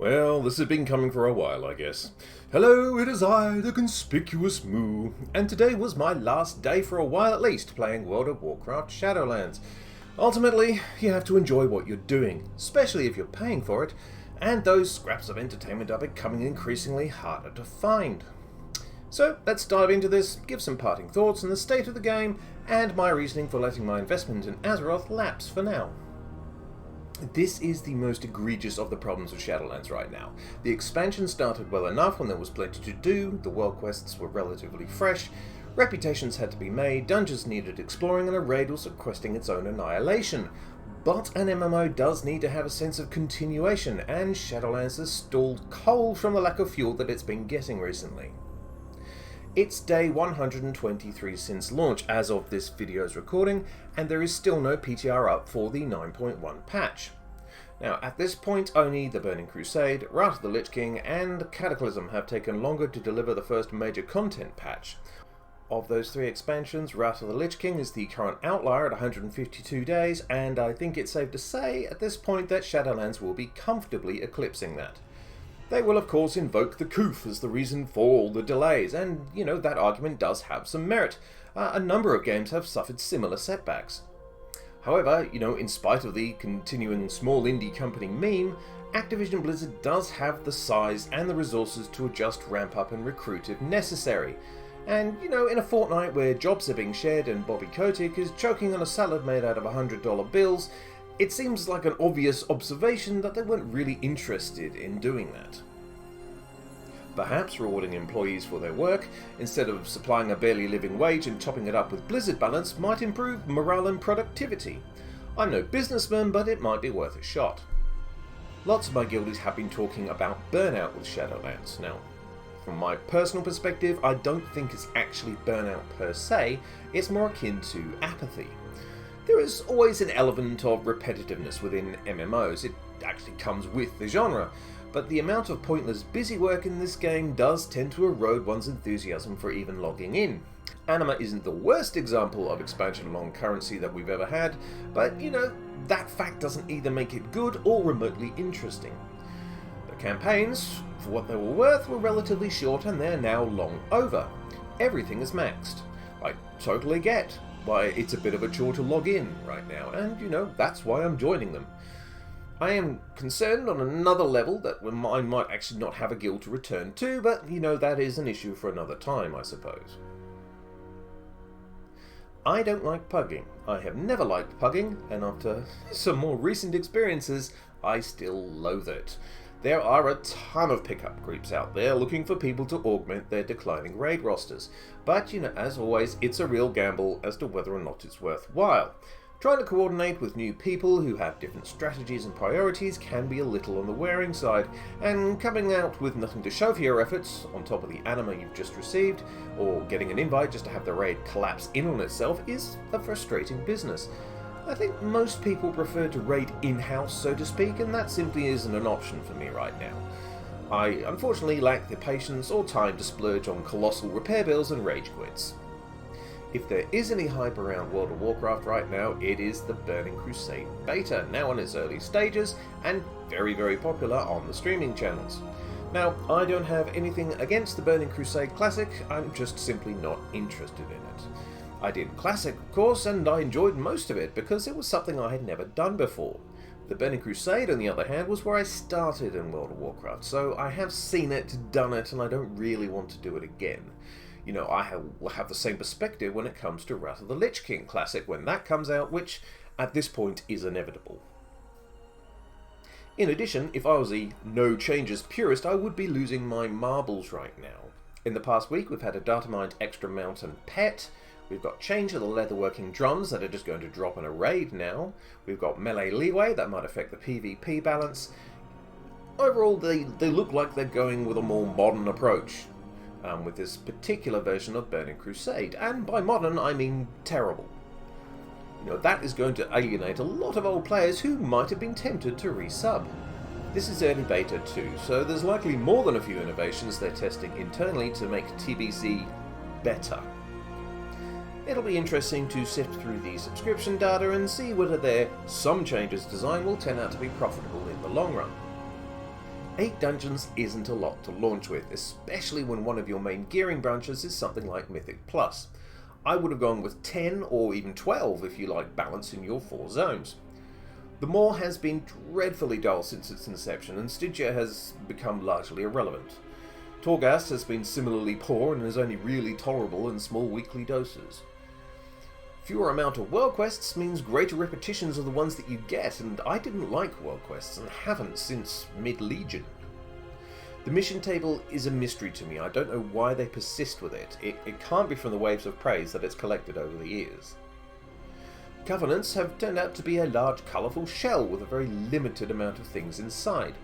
Well, this has been coming for a while, I guess. Hello, it is I, the conspicuous Moo, and today was my last day for a while at least playing World of Warcraft Shadowlands. Ultimately, you have to enjoy what you're doing, especially if you're paying for it, and those scraps of entertainment are becoming increasingly harder to find. So, let's dive into this, give some parting thoughts on the state of the game, and my reasoning for letting my investment in Azeroth lapse for now. This is the most egregious of the problems of Shadowlands right now. The expansion started well enough when there was plenty to do, the world quests were relatively fresh, reputations had to be made, dungeons needed exploring, and a raid was requesting its own annihilation. But an MMO does need to have a sense of continuation, and Shadowlands has stalled coal from the lack of fuel that it's been getting recently. It's day 123 since launch as of this video's recording, and there is still no PTR up for the 9.1 patch. Now, at this point, only the Burning Crusade, Wrath of the Lich King, and Cataclysm have taken longer to deliver the first major content patch. Of those three expansions, Wrath of the Lich King is the current outlier at 152 days, and I think it's safe to say at this point that Shadowlands will be comfortably eclipsing that. They will of course invoke the Coof as the reason for all the delays, and that argument does have some merit. A number of games have suffered similar setbacks. However, in spite of the continuing small indie company meme, Activision Blizzard does have the size and the resources to adjust, ramp up and recruit if necessary. And, in a fortnight where jobs are being shared and Bobby Kotick is choking on a salad made out of $100 bills, it seems like an obvious observation that they weren't really interested in doing that. Perhaps rewarding employees for their work, instead of supplying a barely living wage and topping it up with Blizzard balance, might improve morale and productivity. I'm no businessman, but it might be worth a shot. Lots of my guildies have been talking about burnout with Shadowlands. Now, from my personal perspective, I don't think it's actually burnout per se, it's more akin to apathy. There is always an element of repetitiveness within MMOs, it actually comes with the genre, but the amount of pointless busy work in this game does tend to erode one's enthusiasm for even logging in. Anima isn't the worst example of expansion long currency that we've ever had, but that fact doesn't either make it good or remotely interesting. The campaigns, for what they were worth, were relatively short and they're now long over. Everything is maxed. I totally get why it's a bit of a chore to log in right now, and that's why I'm joining them. I am concerned on another level that I might actually not have a guild to return to, but that is an issue for another time, I suppose. I don't like pugging. I have never liked pugging, and after some more recent experiences, I still loathe it. There are a ton of pickup creeps out there looking for people to augment their declining raid rosters, but as always, it's a real gamble as to whether or not it's worthwhile. Trying to coordinate with new people who have different strategies and priorities can be a little on the wearing side, and coming out with nothing to show for your efforts, on top of the anima you've just received, or getting an invite just to have the raid collapse in on itself is a frustrating business. I think most people prefer to raid in-house, so to speak, and that simply isn't an option for me right now. I unfortunately lack the patience or time to splurge on colossal repair bills and rage quits. If there is any hype around World of Warcraft right now, it is the Burning Crusade beta, now in its early stages, and very, very popular on the streaming channels. Now, I don't have anything against the Burning Crusade Classic, I'm just simply not interested in it. I did Classic, of course, and I enjoyed most of it because it was something I had never done before. The Burning Crusade, on the other hand, was where I started in World of Warcraft, so I have seen it, done it, and I don't really want to do it again. I will have the same perspective when it comes to Wrath of the Lich King Classic when that comes out, which at this point is inevitable. In addition, if I was a no changes purist, I would be losing my marbles right now. In the past week, we've had a data mined extra mount and pet. We've got change of the leatherworking drums that are just going to drop in a raid now. We've got melee leeway that might affect the PvP balance. Overall, they look like they're going with a more modern approach with this particular version of Burning Crusade. And by modern, I mean terrible. That is going to alienate a lot of old players who might have been tempted to resub. This is early beta too, so there's likely more than a few innovations they're testing internally to make TBC better. It'll be interesting to sift through the subscription data and see whether some changes design will turn out to be profitable in the long run. 8 dungeons isn't a lot to launch with, especially when one of your main gearing branches is something like Mythic Plus. I would have gone with 10 or even 12 if you like balance in your 4 zones. The Maw has been dreadfully dull since its inception, and Stygia has become largely irrelevant. Torghast has been similarly poor and is only really tolerable in small weekly doses. Fewer amount of world quests means greater repetitions of the ones that you get, and I didn't like world quests and haven't since mid-Legion. The mission table is a mystery to me. I don't know why they persist with it. It can't be from the waves of praise that it's collected over the years. Covenants have turned out to be a large colourful shell with a very limited amount of things inside.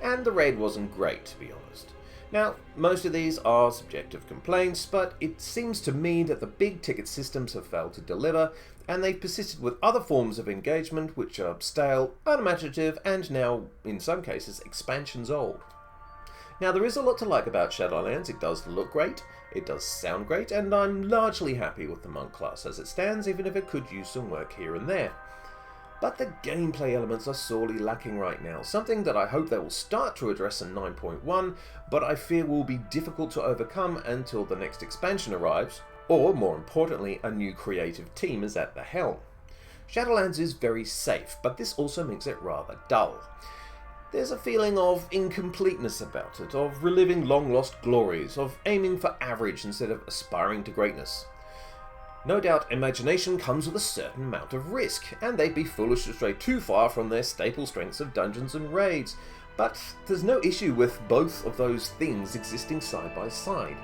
And the raid wasn't great, to be honest. Now, most of these are subjective complaints, but it seems to me that the big ticket systems have failed to deliver, and they've persisted with other forms of engagement which are stale, unimaginative, and now, in some cases, expansions old. Now, there is a lot to like about Shadowlands. It does look great, it does sound great, and I'm largely happy with the monk class as it stands, even if it could use some work here and there. But the gameplay elements are sorely lacking right now, something that I hope they will start to address in 9.1, but I fear will be difficult to overcome until the next expansion arrives, or more importantly, a new creative team is at the helm. Shadowlands is very safe, but this also makes it rather dull. There's a feeling of incompleteness about it, of reliving long-lost glories, of aiming for average instead of aspiring to greatness. No doubt imagination comes with a certain amount of risk, and they'd be foolish to stray too far from their staple strengths of dungeons and raids, but there's no issue with both of those things existing side by side.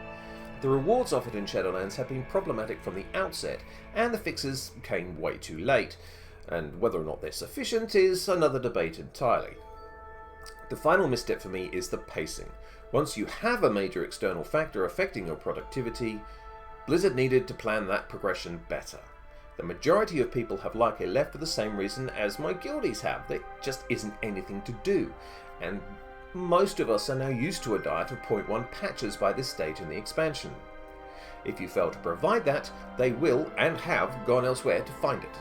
The rewards offered in Shadowlands have been problematic from the outset, and the fixes came way too late, and whether or not they're sufficient is another debate entirely. The final misstep for me is the pacing. Once you have a major external factor affecting your productivity, Blizzard needed to plan that progression better. The majority of people have likely left for the same reason as my guildies have. There just isn't anything to do, and most of us are now used to a diet of 0.1 patches by this stage in the expansion. If you fail to provide that, they will, and have, gone elsewhere to find it.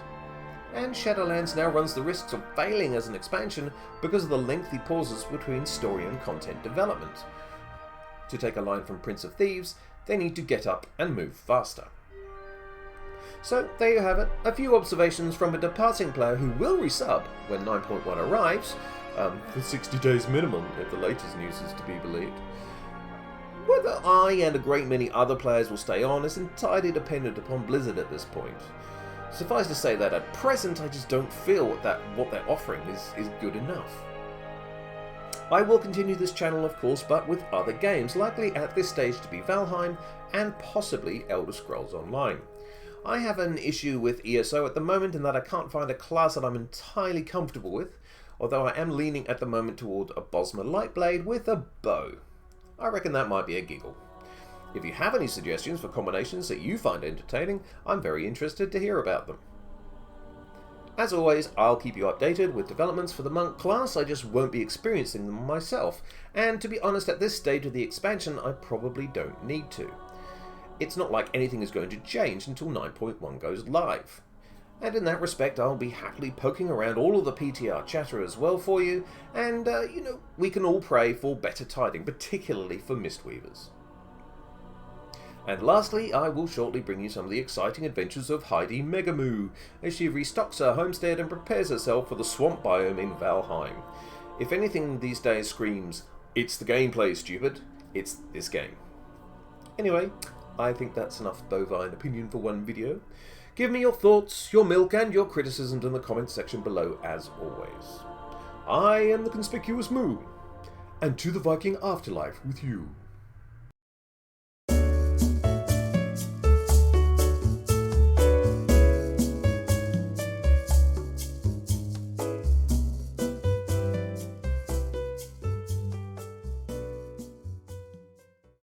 And Shadowlands now runs the risks of failing as an expansion because of the lengthy pauses between story and content development. To take a line from Prince of Thieves, they need to get up and move faster. So there you have it, a few observations from a departing player who will resub when 9.1 arrives, for 60 days minimum if the latest news is to be believed. Whether I and a great many other players will stay on is entirely dependent upon Blizzard at this point. Suffice to say that at present I just don't feel what they're offering is good enough. I will continue this channel of course, but with other games, likely at this stage to be Valheim and possibly Elder Scrolls Online. I have an issue with ESO at the moment in that I can't find a class that I'm entirely comfortable with, although I am leaning at the moment toward a Bosma Lightblade with a bow. I reckon that might be a giggle. If you have any suggestions for combinations that you find entertaining, I'm very interested to hear about them. As always, I'll keep you updated with developments for the monk class. I just won't be experiencing them myself, and to be honest, at this stage of the expansion I probably don't need to. It's not like anything is going to change until 9.1 goes live. And in that respect I'll be happily poking around all of the PTR chatter as well for you, and we can all pray for better tiding, particularly for Mistweavers. And lastly, I will shortly bring you some of the exciting adventures of Heidi Megamoo, as she restocks her homestead and prepares herself for the swamp biome in Valheim. If anything these days screams, "It's the gameplay, stupid," it's this game. Anyway, I think that's enough bovine opinion for one video. Give me your thoughts, your milk, and your criticisms in the comments section below as always. I am the Conspicuous Moo, and to the Viking afterlife with you.